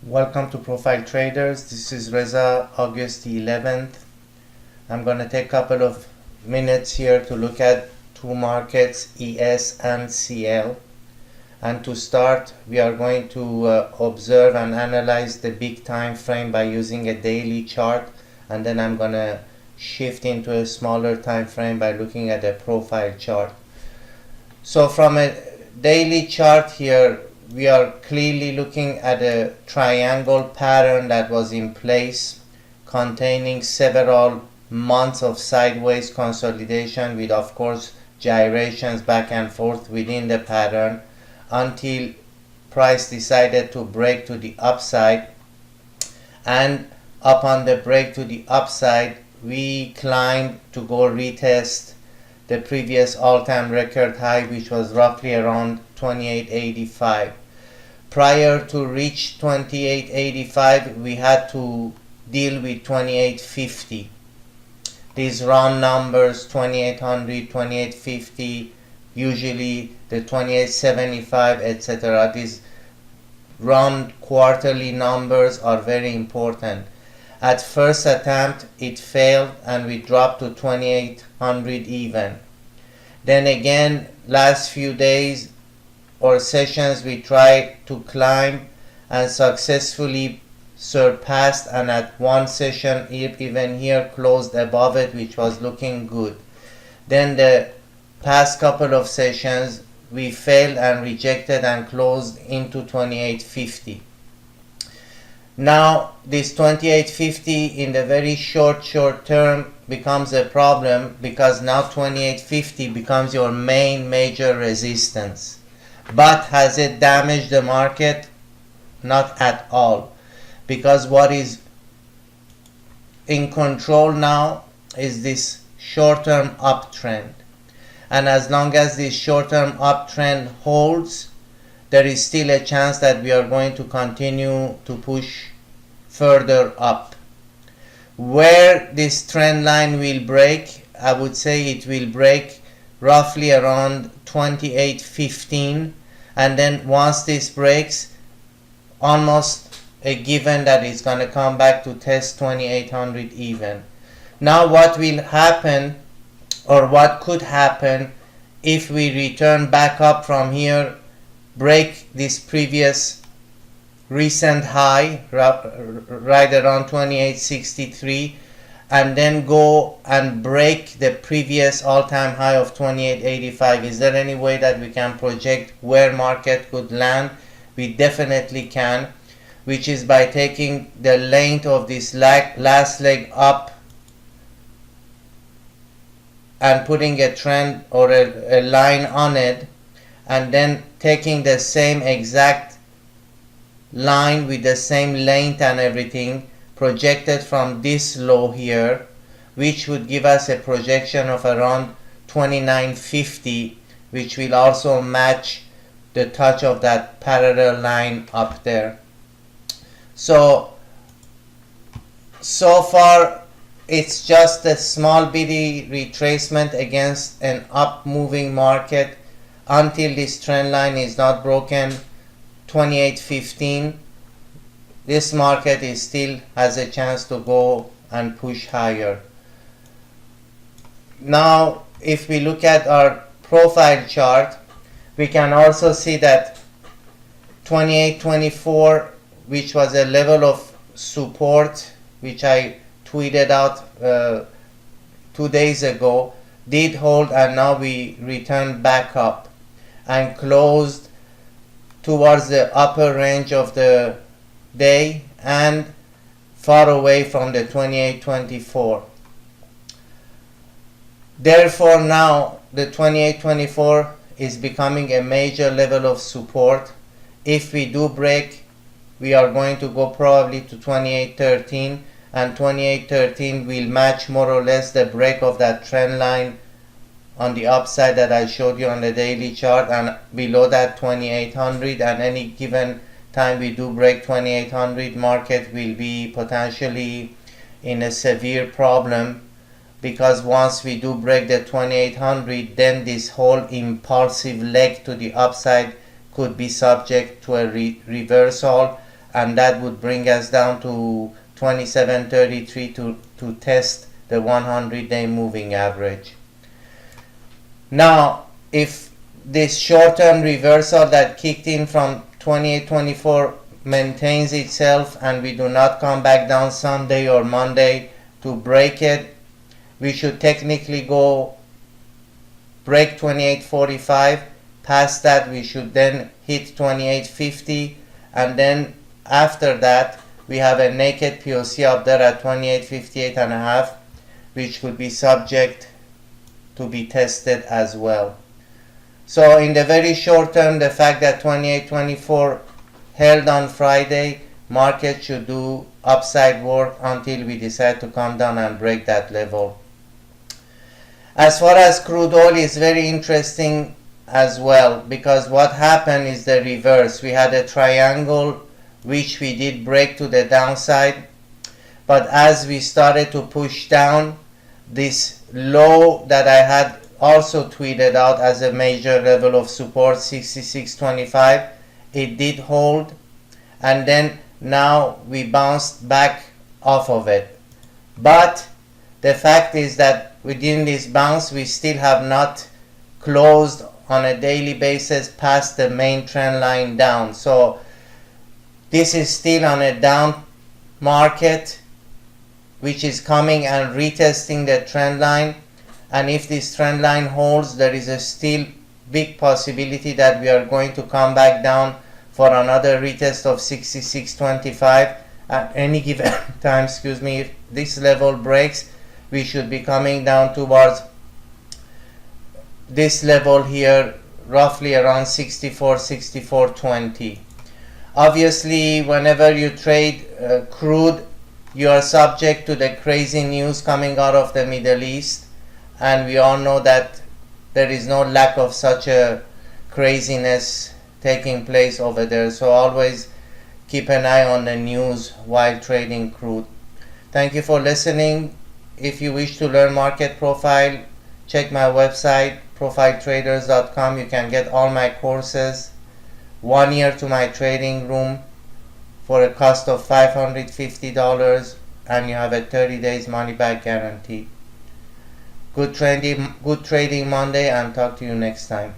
Welcome to Profiletraders. This is Reza, August 11th. I'm going to take a couple of minutes here to look at two markets, ES and CL. And to start, we are going to observe and analyze the big time frame by using a daily chart. And then I'm going to shift into a smaller time frame by looking at a profile chart. So from a daily chart here, we are clearly looking at a triangle pattern that was in place, containing several months of sideways consolidation with, of course, gyrations back and forth within the pattern until price decided to break to the upside. And upon the break to the upside, we climbed to go retest the previous all-time record high, which was roughly around 28.85. Prior to reach 28.85, we had to deal with 28.50. These round numbers, 2800, 2850, usually the 2875, etc. These round quarterly numbers are very important. At first attempt, it failed and we dropped to 2800 even. Then again, last few days or sessions, we tried to climb and successfully surpassed, and at one session even here closed above it, which was looking good. Then the past couple of sessions we failed and rejected and closed into 2850. Now this 2850 in the very short term becomes a problem, because now 2850 becomes your main major resistance. But has it damaged the market? Not at all, because what is in control now is this short-term uptrend. And as long as this short-term uptrend holds, there is still a chance that we are going to continue to push further up. Where this trend line will break, I would say it will break roughly around 28.15, and then once this breaks, almost a given that it's going to come back to test 2800 even. Now what will happen, or what could happen, if we return back up from here, break this previous recent high right around 2863, and then go and break the previous all-time high of 2885. Is there any way that we can project where market could land? We definitely can, which is by taking the length of this last leg up and putting a trend or a line on it, and then taking the same exact line with the same length and everything projected from this low here, which would give us a projection of around 2950, which will also match the touch of that parallel line up there. So far it's just a small bitty retracement against an up moving market until this trend line is not broken, 2815. This market is still has a chance to go and push higher. Now if we look at our profile chart, we can also see that 2824, which was a level of support which I tweeted out 2 days ago, did hold, and now we returned back up and closed towards the upper range of the day and far away from the 2824. Therefore now the 2824 is becoming a major level of support. If we do break, we are going to go probably to 2813, and 2813 will match more or less the break of that trend line on the upside that I showed you on the daily chart, and below that 2800. And any given time we do break 2800, market will be potentially in a severe problem, because once we do break the 2800, then this whole impulsive leg to the upside could be subject to a reversal, and that would bring us down to 27.33 to test the 100-day moving average. Now, if this short-term reversal that kicked in from 28.24 maintains itself and we do not come back down Sunday or Monday to break it, we should technically go break 28.45. Past that, we should then hit 28.50, and then after that we have a naked POC up there at 28.58.5, which could be subject to be tested as well. So in the very short term, the fact that 28.24 held on Friday, market should do upside work until we decide to come down and break that level. As far as crude oil is very interesting as well, because what happened is the reverse. We had a triangle which we did break to the downside, but as we started to push down, this low that I had also tweeted out as a major level of support, 66.25, it did hold, and then now we bounced back off of it. But the fact is that within this bounce we still have not closed on a daily basis past the main trend line down. So this is still on a down market which is coming and retesting the trend line, and if this trend line holds, there is a still big possibility that we are going to come back down for another retest of 66.25 at any given time. If this level breaks, we should be coming down towards this level here, roughly around 64.20. Obviously, whenever you trade crude, you are subject to the crazy news coming out of the Middle East, and we all know that there is no lack of such a craziness taking place over there. So always keep an eye on the news while trading crude. Thank you for listening. If you wish to learn market profile, check my website, profiletraders.com. You can get all my courses, 1 year to my trading room for a cost of $550, and you have a 30 days money back guarantee. Good trading Monday, and talk to you next time.